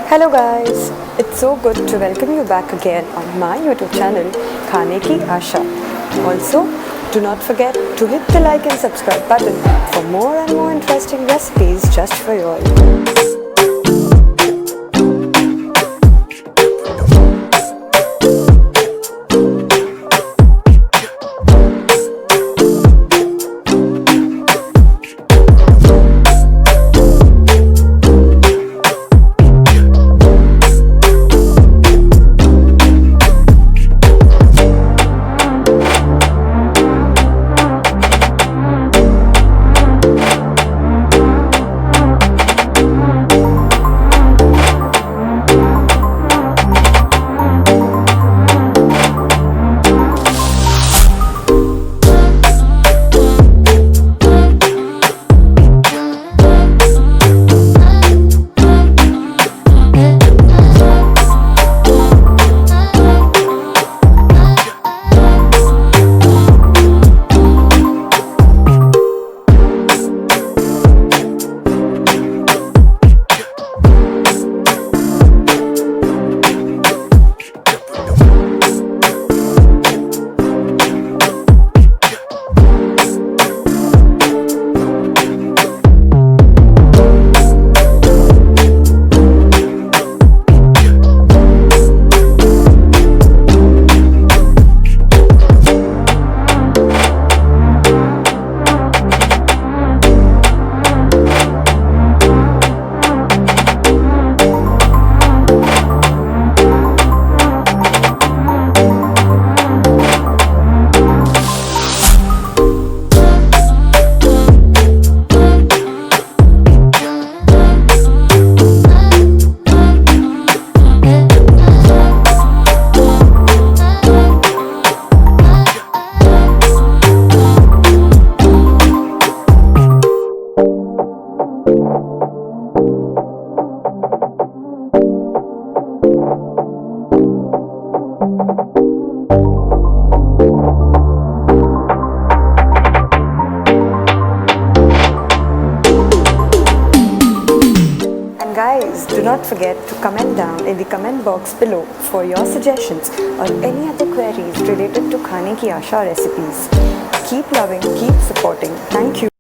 Hello guys, it's so good to welcome you back again on my YouTube channel Khane ki Asha. Also, do not forget to hit the like and subscribe button for more and more interesting recipes just for you all. Guys, do not forget to comment down in the comment box below for your suggestions or any other queries related to Khane ki Asha recipes. Keep loving, keep supporting. Thank you.